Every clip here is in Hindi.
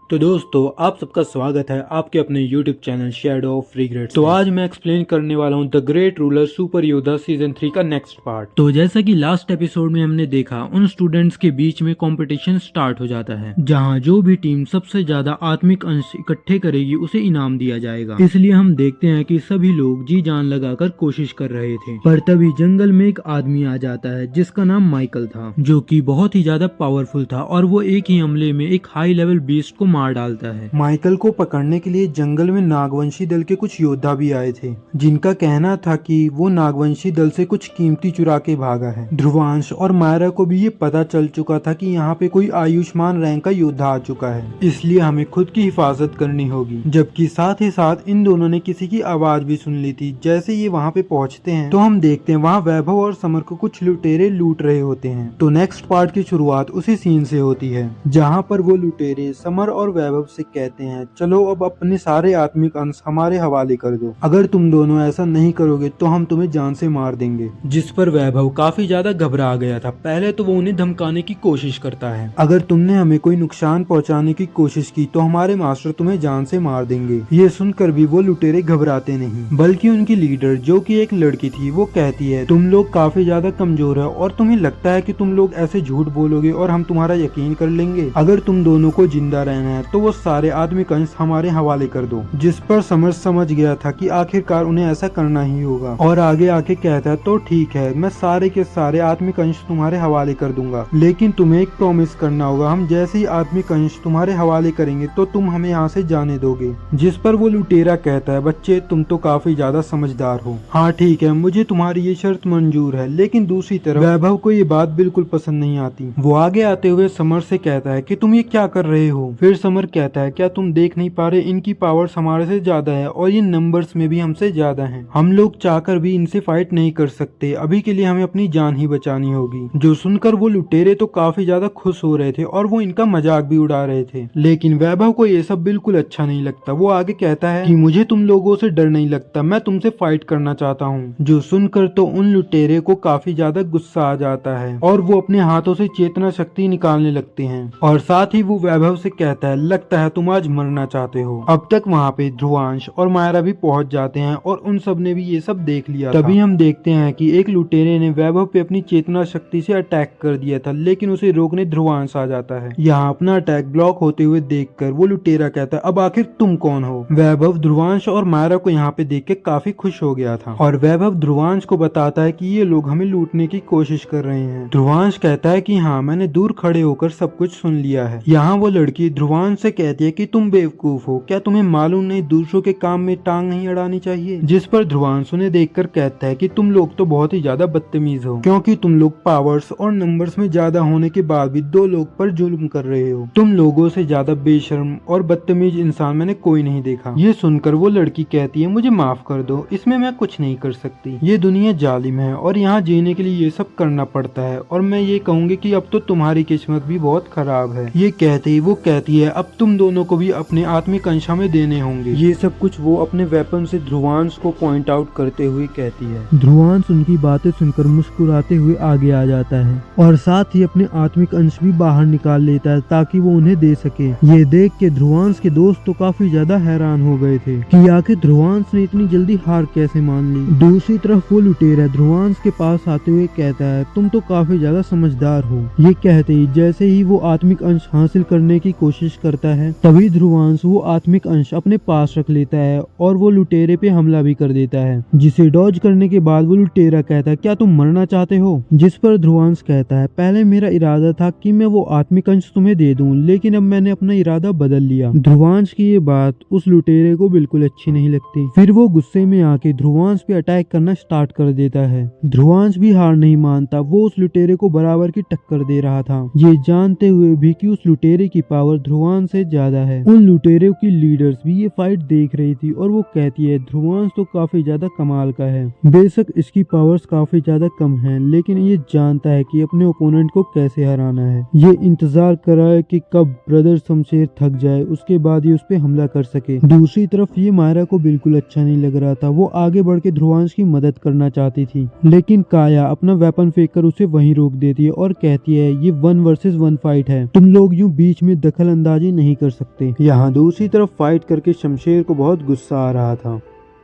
तो दोस्तों आप सबका स्वागत है आपके अपने YouTube channel shadow of regrets. तो आज मैं एक्सप्लेन करने वाला हूँ द ग्रेट रूलर सुपर योद्धा सीजन 3 का नेक्स्ट पार्ट। तो जैसा कि लास्ट एपिसोड में हमने देखा, उन स्टूडेंट्स के बीच में कंपटीशन स्टार्ट हो जाता है जहाँ जो भी टीम सबसे ज्यादा आत्मिक अंश इकट्ठे करेगी उसे इनाम दिया जाएगा। इसलिए हम देखते हैं कि सभी लोग जी जान लगाकर कोशिश कर रहे थे, पर तभी जंगल में एक आदमी आ जाता है जिसका नाम माइकल था, जो कि बहुत ही ज्यादा पावरफुल था और वो एक ही हमले में एक हाई लेवल बीस्ट को मार डालता है। माइकल को पकड़ने के लिए जंगल में नागवंशी दल के कुछ योद्धा भी आए थे, जिनका कहना था कि वो नागवंशी दल से कुछ कीमती चुरा के भागा है। ध्रुवांश और मायरा को भी ये पता चल चुका था कि यहाँ पे कोई आयुष्मान रैंक का योद्धा आ चुका है, इसलिए हमें खुद की हिफाजत करनी होगी। जबकि साथ ही साथ इन दोनों ने किसी की आवाज भी सुन ली थी। जैसे ये वहाँ पे पहुँचते हैं तो हम देखते हैं वहाँ वैभव और समर को कुछ लुटेरे लूट रहे होते हैं। तो नेक्स्ट पार्ट की शुरुआत उसी सीन से होती है, जहाँ पर वो लुटेरे समर और वैभव से कहते हैं, चलो अब अपने सारे आत्मिक अंश हमारे हवाले कर दो, अगर तुम दोनों ऐसा नहीं करोगे तो हम तुम्हें जान से मार देंगे। जिस पर वैभव काफी ज्यादा घबरा गया था। पहले तो वो उन्हें धमकाने की कोशिश करता है, अगर तुमने हमें कोई नुकसान पहुंचाने की कोशिश की तो हमारे मास्टर तुम्हें जान से मार देंगे। ये सुनकर भी वो लुटेरे घबराते नहीं, बल्कि उनकी लीडर जो कि एक लड़की थी वो कहती है, तुम लोग काफी ज्यादा कमजोर है और तुम्हें लगता है कि तुम लोग ऐसे झूठ बोलोगे और हम तुम्हारा यकीन कर लेंगे। अगर तुम दोनों को जिंदा रहना है तो वो सारे आत्मिक अंश हमारे हवाले कर दो। जिस पर समझ गया था कि आखिरकार उन्हें ऐसा करना ही होगा और आगे आके कहता है, तो ठीक है, मैं सारे के सारे आत्मिक अंश तुम्हारे हवाले कर दूंगा, लेकिन तुम्हें एक प्रॉमिस करना होगा, हम जैसे ही आत्मिक अंश तुम्हारे हवाले करेंगे तो तुम हमें यहाँ से जाने दोगे। जिस पर वो लुटेरा कहता है, बच्चे तुम तो काफी ज्यादा समझदार हो, हाँ ठीक है, मुझे तुम्हारी ये शर्त मंजूर है। लेकिन दूसरी तरफ वैभव को ये बात बिल्कुल पसंद नहीं आती। वो आगे आते हुए समर से कहता है कि तुम ये क्या कर रहे हो। फिर समर कहता है, क्या तुम देख नहीं पा रहे, इनकी पावर्स हमारे से ज्यादा है और ये नंबर्स में भी हमसे ज्यादा हैं। हम लोग चाहकर भी इनसे फाइट नहीं कर सकते, अभी के लिए हमें अपनी जान ही बचानी होगी। जो सुनकर वो लुटेरे तो काफी ज्यादा खुश हो रहे थे और वो इनका मजाक भी उड़ा रहे थे, लेकिन वैभव को ये सब बिल्कुल अच्छा नहीं लगता। वो आगे कहता है कि मुझे तुम लोगों से डर नहीं लगता, मैं तुमसे फाइट करना चाहता हूँ। जो सुनकर तो उन लुटेरे को काफी ज्यादा गुस्सा आ जाता है और वो अपने हाथों से चेतना शक्ति निकालने लगते हैं और साथ ही वो वैभव से कहता है, लगता है तुम आज मरना चाहते हो। अब तक वहाँ पे ध्रुवांश और मायरा भी पहुँच जाते हैं और उन सब ने भी ये सब देख लिया। तभी हम देखते हैं कि एक लुटेरे ने वैभव पे अपनी चेतना शक्ति से अटैक कर दिया था, लेकिन उसे रोकने ध्रुवांश आ जाता है। यहाँ अपना अटैक ब्लॉक होते हुए देखकर वो लुटेरा कहता है, अब आखिर तुम कौन हो। वैभव ध्रुवांश और मायरा को यहाँ पे देख के काफी खुश हो गया था और वैभव ध्रुवांश को बताता है कि ये लोग हमें लूटने की कोशिश कर रहे हैं। ध्रुवांश कहता है कि हाँ, मैंने दूर खड़े होकर सब कुछ सुन लिया है। यहाँ वो लड़की ध्रुवांश से कहती है कि तुम बेवकूफ हो, क्या तुम्हें मालूम नहीं दूसरों के काम में टांग नहीं अड़ानी चाहिए। जिस पर ध्रुवांश उन्हें देखकर कहता है कि तुम लोग तो बहुत ही ज्यादा बदतमीज हो, क्योंकि तुम लोग पावर्स और नंबर्स में ज्यादा होने के बाद भी दो लोग पर जुल्म कर रहे हो। तुम लोगों से ज्यादा बेशर्म और बदतमीज इंसान मैंने कोई नहीं देखा। ये सुनकर वो लड़की कहती है, मुझे माफ कर दो, इसमें मैं कुछ नहीं कर सकती। ये दुनिया जालिम है और यहाँ जीने के लिए ये सब करना पड़ता है और मैं ये कहूँगी कि अब तो तुम्हारी किस्मत भी बहुत खराब है। ये कहते ही वो कहती है, अब तुम दोनों को भी अपने आत्मिक अंश हमें देने होंगे। ये सब कुछ वो अपने वेपन से ध्रुवांश को पॉइंट आउट करते हुए कहती है। ध्रुवांश उनकी बातें सुनकर मुस्कुराते हुए आगे आ जाता है और साथ ही अपने आत्मिक अंश भी बाहर निकाल लेता है ताकि वो उन्हें दे सके। ये देख के ध्रुवांश के दोस्त तो काफी ज्यादा हैरान हो गए थे कि आखिर ध्रुवांश ने इतनी जल्दी हार कैसे मान ली। दूसरी तरफ वो लुटेरा ध्रुवांश के पास आते हुए कहता है, तुम तो काफी ज्यादा समझदार हो। ये कहते ही जैसे ही वो आत्मिक अंश हासिल करने की कोशिश करता है, तभी ध्रुवांश वो आत्मिक अंश अपने पास रख लेता है और वो लुटेरे पे हमला भी कर देता है, जिसे डॉज करने के बाद वो लुटेरा कहता है, क्या तुम मरना चाहते हो। जिस पर ध्रुवांश कहता है, पहले मेरा इरादा था कि मैं वो आत्मिक अंश तुम्हें दे दूं, लेकिन अब मैंने अपना इरादा बदल लिया। ध्रुवांश की ये बात उस लुटेरे को बिल्कुल अच्छी नहीं लगती। फिर वो गुस्से में आके ध्रुवांश पे अटैक करना स्टार्ट कर देता है। ध्रुवांश भी हार नहीं मानता, वो उस लुटेरे को बराबर की टक्कर दे रहा था, ये जानते हुए भी कि उस लुटेरे की पावर ध्रुवांश से ज्यादा है। उन लुटेरों की लीडर्स भी ये फाइट देख रही थी और वो कहती है, ध्रुवांश तो काफी ज्यादा कमाल का है, बेशक इसकी पावर्स काफी ज्यादा कम हैं, लेकिन ये जानता है कि अपने ओपोनेंट को कैसे हराना है। ये इंतजार कर रहा है कि कब ब्रदर शमशेर थक जाए, उसके बाद ही उस पे हमला कर सके। दूसरी तरफ ये मायरा को बिल्कुल अच्छा नहीं लग रहा था। वो आगे बढ़ के ध्रुवांश की मदद करना चाहती थी, लेकिन काया अपना वेपन फेंक कर उसे वहीं रोक देती है और कहती है, ये 1 वर्सेस 1 फाइट है, तुम लोग यूं बीच में दखल अंदाजी राजी नहीं कर सकते। यहाँ दूसरी तरफ फाइट करके शमशेर को बहुत गुस्सा आ रहा था,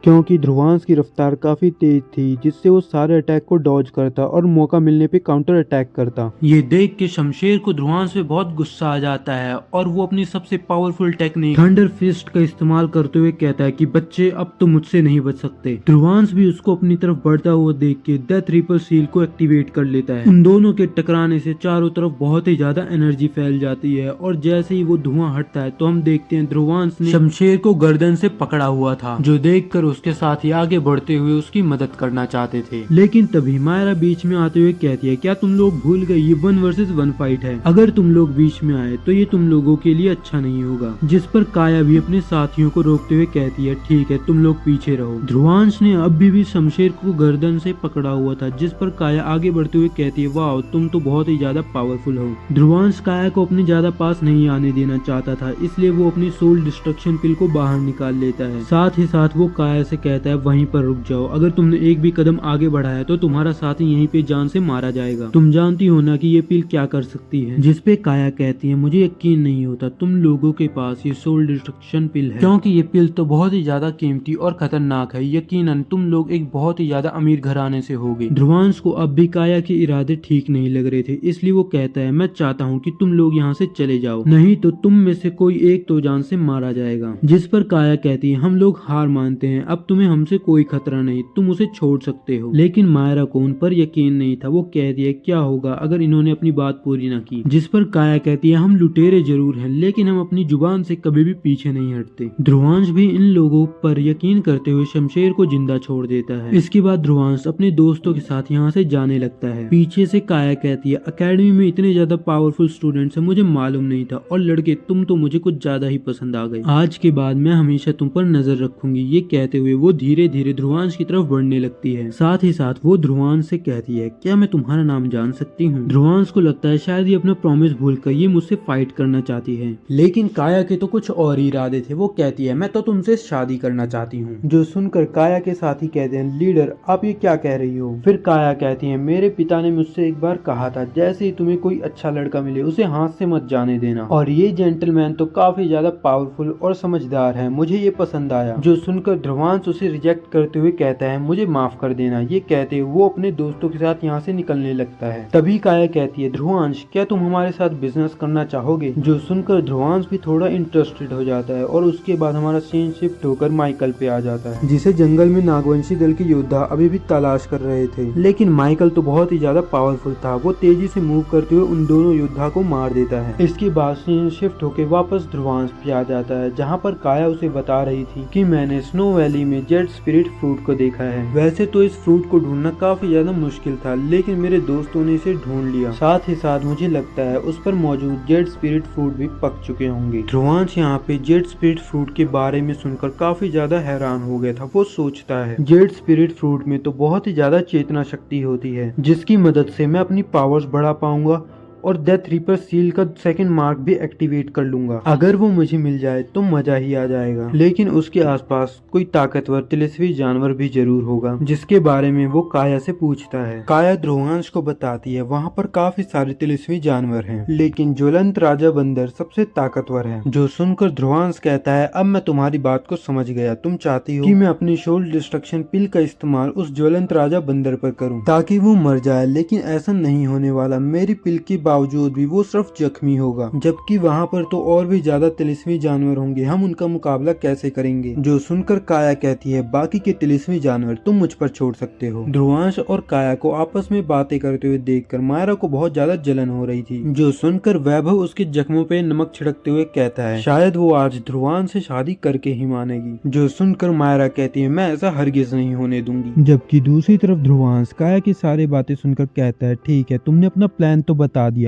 क्योंकि ध्रुवांश की रफ्तार काफी तेज थी, जिससे वो सारे अटैक को डॉज करता और मौका मिलने पे काउंटर अटैक करता। ये देख के शमशेर को ध्रुवांश पे बहुत गुस्सा आ जाता है और वो अपनी सबसे पावरफुल टेक्निक थंडर फिस्ट का इस्तेमाल करते हुए कहता है कि बच्चे अब तो मुझसे नहीं बच सकते। ध्रुवांश भी उसको अपनी तरफ बढ़ता हुआ देख के डेथ रीपर सील को एक्टिवेट कर लेता है। उन दोनों के टकराने से चारों तरफ बहुत ही ज्यादा एनर्जी फैल जाती है और जैसे ही वो धुआं हटता है तो हम देखते हैं ध्रुवांश ने शमशेर को गर्दन से पकड़ा हुआ था, जो देखकर उसके साथ ही आगे बढ़ते हुए उसकी मदद करना चाहते थे। लेकिन तभी मायरा बीच में आते हुए कहती है, क्या तुम लोग भूल गए ये 1 वर्सेस 1 फाइट है, अगर तुम लोग बीच में आए तो ये तुम लोगों के लिए अच्छा नहीं होगा। जिस पर काया भी अपने साथियों को रोकते हुए कहती है, ठीक है तुम लोग पीछे रहो। ध्रुवांश ने अभी भी शमशेर को गर्दन से पकड़ा हुआ था, जिस पर काया आगे बढ़ते हुए कहती है, वाह तुम तो बहुत ही ज्यादा पावरफुल हो। ध्रुवांश काया को अपने ज्यादा पास नहीं आने देना चाहता था, इसलिए वो अपनी सोल डिस्ट्रक्शन पिल को बाहर निकाल लेता है। साथ ही साथ वो काया से कहता है, वहीं पर रुक जाओ, अगर तुमने एक भी कदम आगे बढ़ाया तो तुम्हारा साथी यहीं पे जान से मारा जाएगा। तुम जानती हो ना कि ये पिल क्या कर सकती है। जिस पे काया कहती है, मुझे यकीन नहीं होता तुम लोगों के पास ये सोल डिस्ट्रक्शन पिल है, क्योंकि ये पिल तो बहुत ही ज्यादा कीमती और खतरनाक है। यकीनन तुम लोग एक बहुत ही ज्यादा अमीर घराने से होगे। ध्रुवांश को अब भी काया के इरादे ठीक नहीं लग रहे थे, इसलिए वो कहता है, मैं चाहता हूँ कि तुम लोग यहाँ से चले जाओ, नहीं तो तुम में से कोई एक तो जान से मारा जाएगा। जिस पर काया कहती है, हम लोग हार मानते हैं, अब तुम्हें हमसे कोई खतरा नहीं, तुम उसे छोड़ सकते हो। लेकिन मायरा को उन पर यकीन नहीं था। वो कहती है, क्या होगा अगर इन्होंने अपनी बात पूरी न की। जिस पर काया कहती है, हम लुटेरे जरूर हैं, लेकिन हम अपनी जुबान से कभी भी पीछे नहीं हटते। ध्रुवांश भी इन लोगों पर यकीन करते हुए शमशेर को जिंदा छोड़ देता है। इसके बाद ध्रुवांश अपने दोस्तों के साथ यहाँ से जाने लगता है। पीछे से काया कहती है, अकेडमी में इतने ज्यादा पावरफुल स्टूडेंट्स हैं, मुझे मालूम नहीं था, और लड़के तुम तो मुझे कुछ ज्यादा ही पसंद आ गए। आज के बाद मैं हमेशा तुम पर नजर रखूंगी। ये कहते हुए वो धीरे धीरे ध्रुवांश की तरफ बढ़ने लगती है। साथ ही साथ वो ध्रुवांश से कहती है, क्या मैं तुम्हारा नाम जान सकती हूँ। ध्रुवांश को लगता है शायद ये अपना प्रॉमिस भूलकर ये मुझसे फाइट करना चाहती है, लेकिन काया के तो कुछ और ही इरादे थे। वो कहती है, मैं तो तुमसे शादी करना चाहती हूँ। जो सुनकर काया के साथी कहते हैं, लीडर आप ये क्या कह रही हो। फिर काया कहती है, मेरे पिता ने मुझसे एक बार कहा था, जैसे ही तुम्हें कोई अच्छा लड़का मिले उसे हाथ से मत जाने देना, और ये जेंटलमैन तो काफी ज्यादा पावरफुल और समझदार है, मुझे ये पसंद आया। जो सुनकर ध्रुवांश उसे रिजेक्ट करते हुए कहता है, मुझे माफ कर देना। ये कहते हुए वो अपने दोस्तों के साथ यहाँ से निकलने लगता है। तभी काया कहती है, ध्रुवांश क्या तुम हमारे साथ बिजनेस करना चाहोगे। जो सुनकर ध्रुवांश भी थोड़ा इंटरेस्टेड हो जाता है, और उसके बाद हमारा सीन शिफ्ट होकर माइकल पे आ जाता है, जिसे जंगल में नागवंशी दल के योद्धा अभी भी तलाश कर रहे थे। लेकिन माइकल तो बहुत ही ज्यादा पावरफुल था, वो तेजी से मूव करते हुए उन दोनों योद्धा को मार देता है। इसके बाद सीन शिफ्ट होकर वापस ध्रुवांश पे आ जाता है, जहाँ पर काया उसे बता रही थी कि मैंने स्नो वैली में जेड स्पिरिट फ्रूट को देखा है। वैसे तो इस फ्रूट को ढूंढना काफी ज्यादा मुश्किल था, लेकिन मेरे दोस्तों ने इसे ढूंढ लिया। साथ ही साथ मुझे लगता है उस पर मौजूद जेड स्पिरिट फ्रूट भी पक चुके होंगे। ध्रुवांश यहाँ पे जेड स्पिरिट फ्रूट के बारे में सुनकर काफी ज्यादा हैरान हो गया था। वो सोचता है, जेड स्पिरिट फ्रूट में तो बहुत ही ज्यादा चेतना शक्ति होती है, जिसकी मदद से मैं अपनी पावर्स बढ़ा पाऊंगा और डेथ रीपर सील का सेकंड मार्क भी एक्टिवेट कर लूंगा। अगर वो मुझे मिल जाए तो मजा ही आ जाएगा। लेकिन उसके आसपास कोई ताकतवर तिलिस्मी जानवर भी जरूर होगा, जिसके बारे में वो काया से पूछता है। काया ध्रुवांश को बताती है, वहाँ पर काफी सारे तिलिस्मी जानवर हैं, लेकिन ज्वलंत राजा बंदर सबसे ताकतवर है। जो सुनकर ध्रुवांश कहता है, अब मैं तुम्हारी बात को समझ गया, तुम चाहती हो कि मैं अपनी सोल डिस्ट्रक्शन पिल का इस्तेमाल उस ज्वलंत राजा बंदर पर करूँ ताकि वो मर जाए, लेकिन ऐसा नहीं होने वाला। मेरी पिल की बावजूद भी वो सिर्फ जख्मी होगा, जबकि वहाँ पर तो और भी ज्यादा तिलिस्मी जानवर होंगे, हम उनका मुकाबला कैसे करेंगे। जो सुनकर काया कहती है, बाकी के तिलिस्मी जानवर तुम मुझ पर छोड़ सकते हो। ध्रुवांश और काया को आपस में बातें करते हुए देखकर मायरा को बहुत ज्यादा जलन हो रही थी। जो सुनकर वैभव उसके जख्मों पे नमक छिड़कते हुए कहता है, शायद वो आज ध्रुवांश से शादी करके ही मानेगी। जो सुनकर मायरा कहती है, मैं ऐसा हरगिज नहीं होने दूंगी। जबकि दूसरी तरफ ध्रुवांश काया की सारी बातें सुनकर कहता है, ठीक है तुमने अपना प्लान तो बता दिया,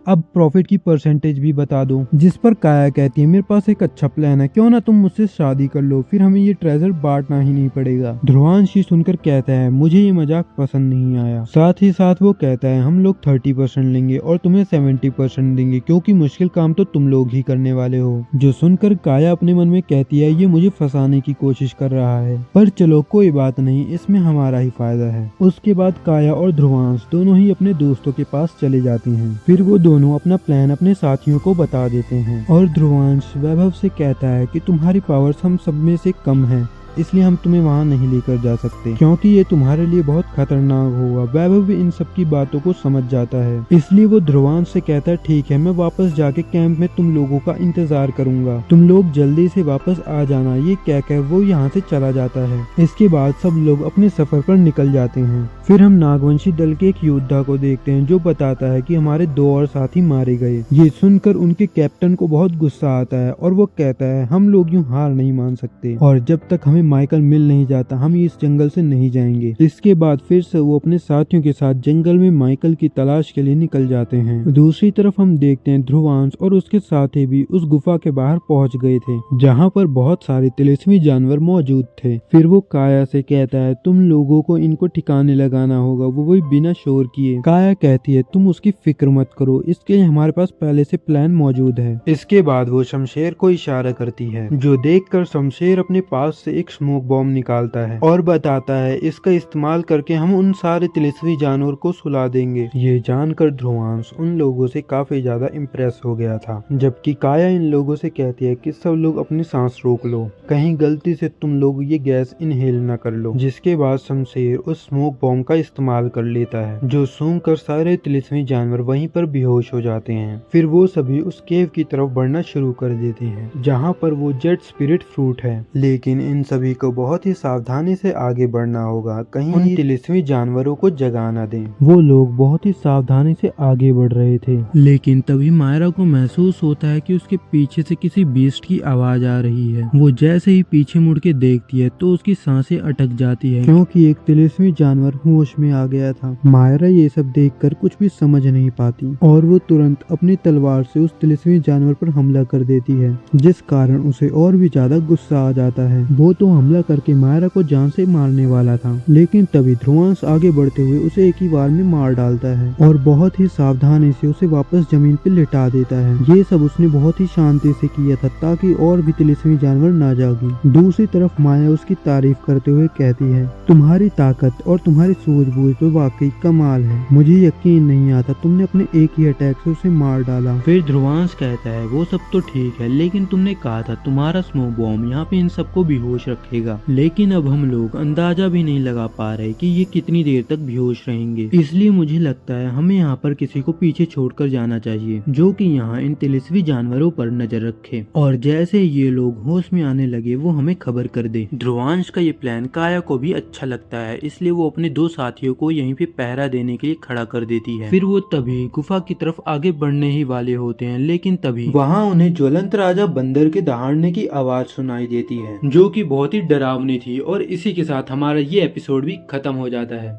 अब प्रॉफिट की परसेंटेज भी बता दो। जिस पर काया कहती है, मेरे पास एक अच्छा प्लान है, क्यों ना तुम मुझसे शादी कर लो, फिर हमें ये ट्रेजर बांटना ही नहीं पड़ेगा। ध्रुवांश सुनकर कहता है, मुझे ये मजाक पसंद नहीं आया। साथ ही साथ वो कहता है, हम लोग 30% लेंगे और तुम्हें 70% देंगे, क्योंकि मुश्किल काम तो तुम लोग ही करने वाले हो। जो सुनकर काया अपने मन में कहती है, ये मुझे फंसाने की कोशिश कर रहा है, पर चलो कोई बात नहीं, इसमें हमारा ही फायदा है। उसके बाद काया और ध्रुवांश दोनों ही अपने दोस्तों के पास चले जाते हैं। फिर वो दोनों अपना प्लान अपने साथियों को बता देते हैं और ध्रुवांश वैभव से कहता है कि तुम्हारी पावर्स हम सब में से कम है, इसलिए हम तुम्हें वहां नहीं लेकर जा सकते क्योंकि ये तुम्हारे लिए बहुत खतरनाक होगा। वैभव भी इन सब की बातों को समझ जाता है, इसलिए वो ध्रुवांश से कहता है ठीक है, मैं वापस जाके कैंप में तुम लोगों का इंतजार करूंगा, तुम लोग जल्दी से वापस आ जाना। ये कहकर वो यहाँ से चला जाता है। इसके बाद सब लोग अपने सफर पर निकल जाते हैं। फिर हम नागवंशी दल के एक योद्धा को देखते हैं जो बताता है कि हमारे 2 और साथी मारे गए। ये सुनकर उनके कैप्टन को बहुत गुस्सा आता है और वो कहता है हम लोग यूं हार नहीं मान सकते और जब तक हमें माइकल मिल नहीं जाता हम इस जंगल से नहीं जाएंगे। इसके बाद फिर से वो अपने साथियों के साथ जंगल में माइकल की तलाश के लिए निकल जाते हैं। दूसरी तरफ हम देखते हैं ध्रुवांश और उसके साथी भी उस गुफा के बाहर पहुंच गए थे जहां पर बहुत सारे तिलिस्मी जानवर मौजूद थे। फिर वो काया से कहता है तुम लोगों को इनको ठिकाने लगाना होगा। वो भी बिना शोर किए। काया कहती है तुम उसकी फिक्र मत करो, इसके लिए हमारे पास पहले से प्लान मौजूद है। इसके बाद वो शमशेर को इशारा करती है जो देखकर शमशेर अपने पास से एक स्मोक बॉम्ब निकालता है और बताता है इसका इस्तेमाल करके हम उन सारे तिलिस्मी जानवर को सुला देंगे। ये जानकर ध्रुवांश उन लोगों से काफी ज्यादा इम्प्रेस हो गया था, जबकि काया इन लोगों से कहती है कि सब लोग अपनी सांस रोक लो, कहीं गलती से तुम लोग ये गैस इनहेल न कर लो। जिसके बाद शमशेर उस स्मोक बॉम्ब का इस्तेमाल कर लेता है जो सूंघकर सारे तिलिस्मी जानवर वहीं पर बेहोश हो जाते हैं। फिर वो सभी उस केव की तरफ बढ़ना शुरू कर देते हैं जहाँ पर वो जेट स्पिरिट फ्रूट है, लेकिन इन सभी को बहुत ही सावधानी से आगे बढ़ना होगा, कहीं उन तिलिस्मी जानवरों को जगा न दें। वो लोग बहुत ही सावधानी से आगे बढ़ रहे थे, लेकिन तभी मायरा को महसूस होता है कि उसके पीछे से किसी बीस्ट की आवाज आ रही है। वो जैसे ही पीछे मुड़ के देखती है तो उसकी सांसें अटक जाती है क्योंकि एक तिलिस्मी जानवर होश में आ गया था। मायरा ये सब देखकर कुछ भी समझ नहीं पाती और वो तुरंत अपनी तलवार से उस तिलिस्मी जानवर पर हमला कर देती है, जिस कारण उसे और भी ज्यादा गुस्सा आ जाता है। वो तो हमला करके मायरा को जान से मारने वाला था, लेकिन तभी ध्रुवांश आगे बढ़ते हुए उसे एक ही बार में मार डालता है और बहुत ही सावधानी से उसे वापस जमीन पर लिटा देता है। ये सब उसने बहुत ही शांति से किया था ताकि और भी तिलिस्मी जानवर ना जागे। दूसरी तरफ माया उसकी तारीफ करते हुए कहती है तुम्हारी ताकत और तुम्हारी सूझबूझ तो वाकई कमाल है, मुझे यकीन नहीं आता तुमने अपने एक ही अटैक से उसे मार डाला। फिर ध्रुवांश कहता है वो सब तो ठीक है, लेकिन तुमने कहा था तुम्हारा स्मोक बॉम्ब यहाँ पे इन सबको बेहोश रखेगा, लेकिन अब हम लोग अंदाजा भी नहीं लगा पा रहे कि ये कितनी देर तक बेहोश रहेंगे। इसलिए मुझे लगता है हमें यहाँ पर किसी को पीछे छोड़कर जाना चाहिए जो कि यहाँ इन तिलिस्मी जानवरों पर नजर रखे और जैसे ये लोग होश में आने लगे वो हमें खबर कर दे। ध्रुवांश का ये प्लान काया को भी अच्छा लगता है, इसलिए वो अपने 2 साथियों को यहीं पे पहरा देने के लिए खड़ा कर देती है। फिर वो तभी गुफा की तरफ आगे बढ़ने ही वाले होते हैं, लेकिन तभी वहाँ उन्हें ज्वलंत राजा बंदर के दहाड़ने की आवाज सुनाई देती है जो कि बहुत ही डरावनी थी और इसी के साथ हमारा ये एपिसोड भी खत्म हो जाता है।